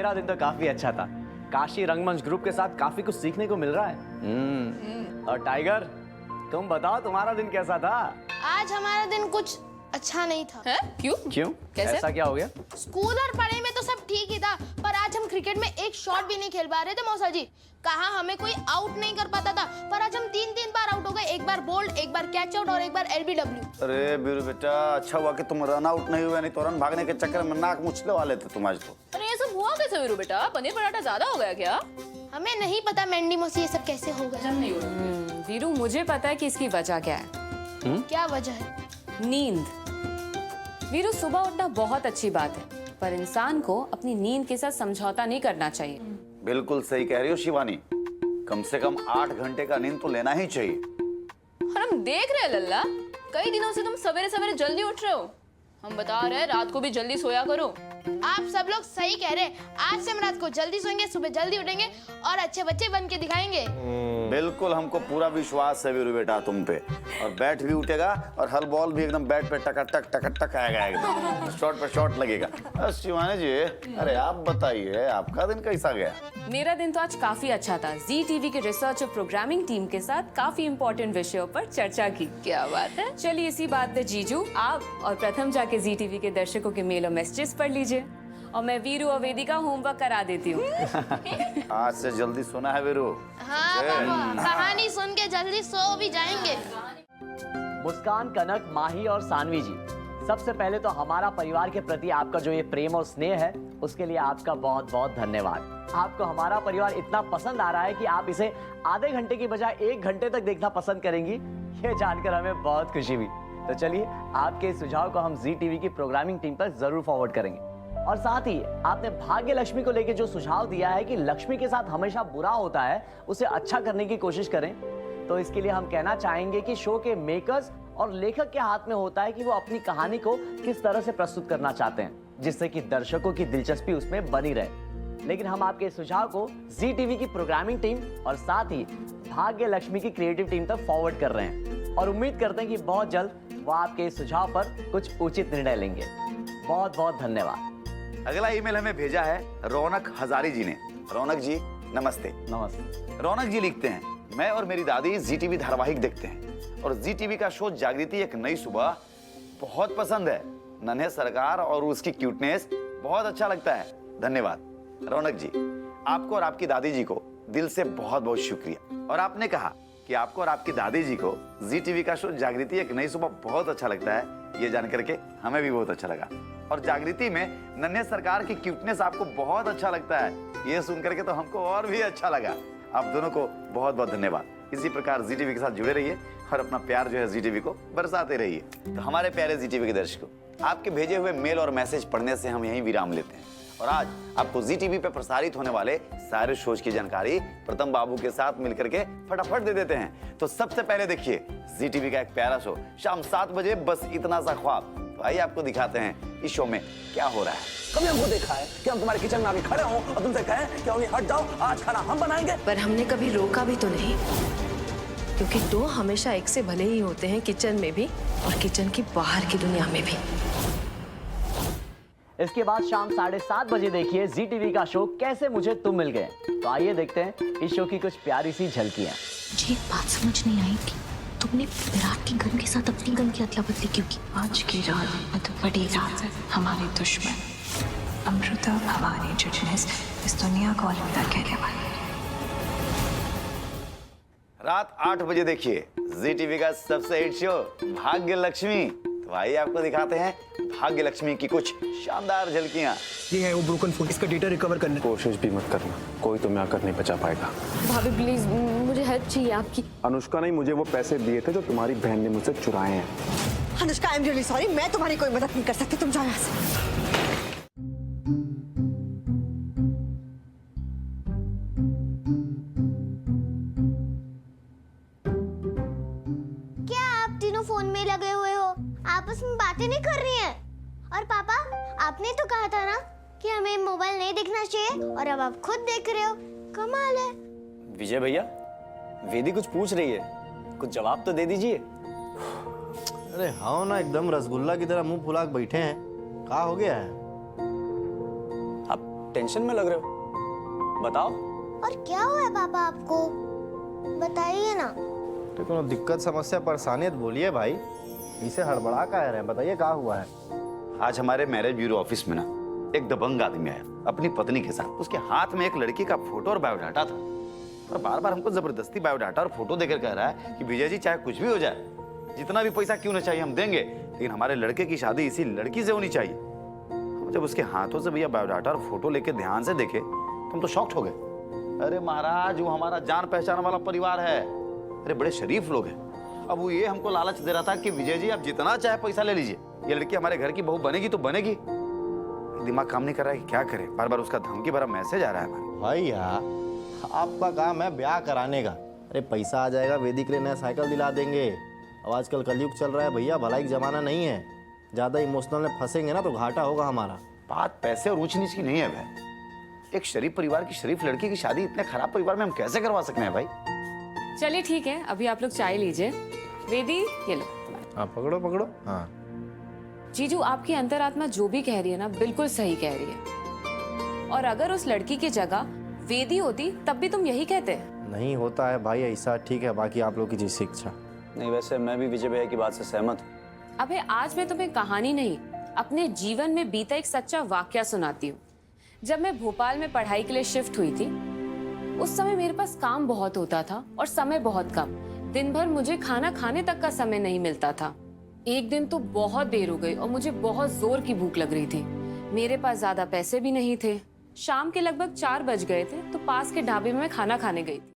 मेरा दिन तो काफी अच्छा था। काशी रंगमंच ग्रुप के साथ काफी कुछ सीखने को मिल रहा है। और टाइगर, तुम बताओ तुम्हारा दिन कैसा था? आज हमारा दिन कुछ अच्छा नहीं था। है? क्यों? क्यों? कैसे? ऐसा क्या हो गया? स्कूल और पढ़ाई में तो सब ठीक ही था, पर आज हम क्रिकेट में एक शॉट भी नहीं खेल पा रहे थे मौसा जी। कहा हमें कोई आउट नहीं कर पाता था, पर आज हम तीन बार आउट हो गए। एक बार बोल्ड, एक बार कैच आउट और एक बार एलबीडब्ल्यू। अरे बीरू बेटा, अच्छा हुआ कि तुम रन आउट नहीं हुए, नहीं तो रन भागने के चक्कर में नाक मुछले वाले थे तुम आज तो। अरे ये सब हुआ कैसे वीरू बेटा? पनीर पराठा ज्यादा हो गया क्या? हमें नहीं पता मैंडी मौसी ये सब कैसे हो गया। वीरू, मुझे पता है कि इसकी वजह क्या है। क्या वजह है? नींद। वीरू, सुबह उठना बहुत अच्छी बात है, पर इंसान को अपनी नींद के साथ समझौता नहीं करना चाहिए। बिल्कुल सही कह रही हो शिवानी, कम से कम 8 घंटे का नींद तो लेना ही चाहिए। और हम देख रहे हैं लल्ला, कई दिनों से तुम सवेरे सवेरे जल्दी उठ रहे हो। हम बता रहे हैं रात को भी जल्दी सोया करो। आप सब लोग सही कह रहे हैं। आज से हम रात को जल्दी सोएंगे, सुबह जल्दी उठेंगे और अच्छे बच्चे बन के दिखाएंगे। बिल्कुल, हमको पूरा विश्वास है वीरू बेटा तुम पे। और बैट भी उठेगा और हर बॉल भी एकदम बैट पे टक आएगा, एकदम शॉट पे शॉट लगेगा। शिवानी जी, अरे आप बताइए, आपका दिन कैसा गया? मेरा दिन तो आज काफी अच्छा था। जी टीवी के रिसर्च और प्रोग्रामिंग टीम के साथ काफी इम्पोर्टेंट विषयों पर चर्चा की। क्या बात है? चलिए इसी बात पे जीजू, आप और प्रथम जाके जी टीवी के दर्शकों के मेल और मैसेजेस पढ़ लीजिए, और मैं वीरू और वेदिका होमवर्क करा देती हूँ। आज से जल्दी सोना है वीरू। हाँ पापा, कहानी सुन के जल्दी सो भी जाएंगे। मुस्कान, कनक, माही और सानवी जी, सबसे पहले तो हमारा परिवार के प्रति आपका जो ये प्रेम और स्नेह है, उसके लिए आपका बहुत बहुत धन्यवाद। आपको हमारा परिवार इतना पसंद आ रहा है कि आप इसे आधे घंटे की बजाय 1 घंटे तक देखना पसंद करेंगी, ये जानकर हमें बहुत खुशी हुई। तो चलिए, आपके इस सुझाव को हम जी टीवी की प्रोग्रामिंग टीम पर जरूर फॉरवर्ड करेंगे। और साथ ही आपने भाग्य लक्ष्मी को लेकर जो सुझाव दिया है कि लक्ष्मी के साथ हमेशा बुरा होता है, उसे अच्छा करने की कोशिश करें, तो इसके लिए हम कहना चाहेंगे कि शो के मेकर्स और लेखक के हाथ में होता है कि वो अपनी कहानी को किस तरह से प्रस्तुत करना चाहते हैं, जिससे कि दर्शकों की दिलचस्पी उसमें बनी रहे। लेकिन हम आपके सुझाव को जी टीवी की प्रोग्रामिंग टीम और साथ ही भाग्य लक्ष्मी की क्रिएटिव टीम तक फॉरवर्ड कर रहे हैं, और उम्मीद करते हैं कि बहुत जल्द वो आपके इस सुझाव पर कुछ उचित निर्णय लेंगे। बहुत बहुत धन्यवाद। अगला ईमेल हमें भेजा है रौनक हजारी जी ने। रौनक जी नमस्ते। नमस्ते। रौनक जी लिखते हैं, मैं और मेरी दादी जी टीवी धारावाहिक देखते हैं और जी टीवी का शो जागृति एक नई सुबह बहुत पसंद है। नन्हे सरकार और उसकी क्यूटनेस बहुत अच्छा लगता है। धन्यवाद रौनक जी। आपको और आपकी दादी जी को दिल से बहुत बहुत शुक्रिया। और आपने कहा कि आपको और आपकी दादी जी को जी टीवी का शो जागृति एक नई सुबह बहुत अच्छा लगता है, ये जान करके हमें भी बहुत अच्छा लगा। और जागृति में नन्हे सरकार की क्यूटनेस आपको बहुत अच्छा लगता है, ये सुन करके तो हमको और भी अच्छा लगा। आप दोनों को बहुत बहुत धन्यवाद। इसी प्रकार जी टीवी के साथ जुड़े रहिए और अपना प्यार जो है जी टीवी को बरसाते रहिए। तो हमारे प्यारे जी टीवी के दर्शकों, आपके भेजे हुए मेल और मैसेज पढ़ने से हम यहीं विराम लेते हैं और आज आपको जी टीवी पे प्रसारित होने वाले सारे शोज की जानकारी प्रथम बाबू के साथ मिलकर के फटाफट दे देते हैं। तो सबसे पहले देखिए जी टीवी का एक प्यारा शो शाम 7 बजे, बस इतना सा ख्वाब। तो आइए आपको दिखाते हैं इस शो में क्या हो रहा है। कभी हमको देखा है कि हम तुम्हारे किचन में आके खड़े हों और तुमसे कहें कि उन्हें हट जाओ, आज खाना हम बनाएंगे? पर हमने कभी रोका भी तो नहीं, क्योंकि 2 हमेशा एक से भले ही होते हैं, किचन में भी और किचन की बाहर की दुनिया में भी। इसके बाद शाम 7:30 बजे देखिए जी टीवी का शो कैसे मुझे तुम मिल गए। तो आइए देखते हैं इस शो की कुछ प्यारी सी झलकियां। मुझे एक बात समझ नहीं आई कि तुमने विराट की गन के साथ अपनी गन की अदला बदली क्यों की? आज की रात तो बड़ी रात है। हमारे दुश्मन अमृता हमारी जुजनेस इस दुनिया को अलविदा कहने वाली। रात 8 बजे देखिए जी टीवी का सबसे हिट शो भाग्य लक्ष्मी। तो आइए आपको दिखाते हैं भाग्य लक्ष्मी की कुछ शानदार झलकियां। ये है वो ब्रोकन फोन, इसका डेटा रिकवर करने कोशिश भी मत करना, कोई तुम्हें आकर नहीं बचा पाएगा। भाभी प्लीज, मुझे हेल्प चाहिए आपकी। अनुष्का ने मुझे वो पैसे दिए थे जो तुम्हारी बहन ने मुझसे चुराए हैं। Anushka, I am really sorry, मैं तुम्हारी कोई मदद नहीं कर सकती, तुम जाओ यहाँ से। क्या आप तीनों फोन में लगे हुए हो? आपस में बातें नहीं कर रही हैं? और पापा, आपने तो कहा था ना कि हमें मोबाइल नहीं देखना चाहिए, और अब आप खुद देख रहे हो। कमाल है। विजय भैया, वेदी कुछ पूछ रही है, कुछ जवाब तो दे दीजिए। अरे हाँ ना, एकदम रसगुल्ला की तरह मुंह फुला के बैठे हैं। क्या हो गया है? अब टेंशन में लग रहे हो, बताओ। और क्या हुआ है पापा आपको, बताइए ना। तो कोनो दिक्कत समस्या परेशानियत बोलिए भाई, इसे हड़बड़ा का रहे हैं, बताइए क्या हुआ है। आज हमारे मैरिज ब्यूरो ऑफिस में ना एक दबंग आदमी आया अपनी पत्नी के साथ। उसके हाथ में एक लड़की का फोटो और बायोडाटा था और बार बार हमको जबरदस्ती बायोडाटा और फोटो देकर कह रहा है कि विजय जी चाहे कुछ भी हो जाए, जितना भी पैसा क्यों ना चाहिए हम देंगे, लेकिन हमारे लड़के की शादी इसी लड़की से होनी चाहिए। हम जब उसके हाथों से भैया बायोडाटा और फोटो लेके ध्यान से देखे तो हम तो शॉक्ड हो गए। अरे महाराज, वो हमारा जान पहचान वाला परिवार है, अरे बड़े शरीफ लोग हैं। अब वो ये हमको लालच दे रहा था कि विजय जी आप जितना चाहे पैसा ले लीजिए, ये लड़की हमारे घर की बहू बनेगी तो बनेगी। दिमाग काम नहीं कर रहा है कि क्या करे, बार बार उसका धमकी भरा मैसेज आ रहा है हमारे। भैया आपका काम है ब्याह कराने का, अरे पैसा आ जाएगा, वेदी के लिए नया साइकिल दिला देंगे। अब आजकल कलयुग चल रहा है भैया, भलाई का जमाना नहीं है, ज्यादा इमोशनल में फंसेंगे ना तो घाटा होगा हमारा। बात पैसे और ऊंच नीच की नहीं है भाई, एक शरीफ परिवार की शरीफ लड़की की शादी इतने खराब परिवार में हम कैसे करवा सकते हैं भाई। चलिए ठीक है, अभी आप लोग चाय लीजिए। वेदी ये लो। हाँ पकड़ो पकड़ो। हाँ जीजू, आपकी अंतरात्मा जो भी कह रही है ना बिल्कुल सही कह रही है, और अगर उस लड़की की जगह वेदी होती तब भी तुम यही कहते। नहीं होता है भाई ऐसा, ठीक है, बाकी आप लोग की जिस इच्छा। नहीं, वैसे मैं भी विजय भैया की बात से सहमत हूँ। अबे आज मैं तुम्हें कहानी नहीं, अपने जीवन में बीता एक सच्चा वाकया सुनाती हूँ। जब मैं भोपाल में पढ़ाई के लिए शिफ्ट हुई थी, उस समय मेरे पास काम बहुत होता था और समय बहुत कम। दिन भर मुझे खाना खाने तक का समय नहीं मिलता था। एक दिन तो बहुत देर हो गई और मुझे बहुत जोर की भूख लग रही थी। मेरे पास ज्यादा पैसे भी नहीं थे। शाम के लगभग 4 बज गए थे तो पास के ढाबे में मैं खाना खाने गई थी।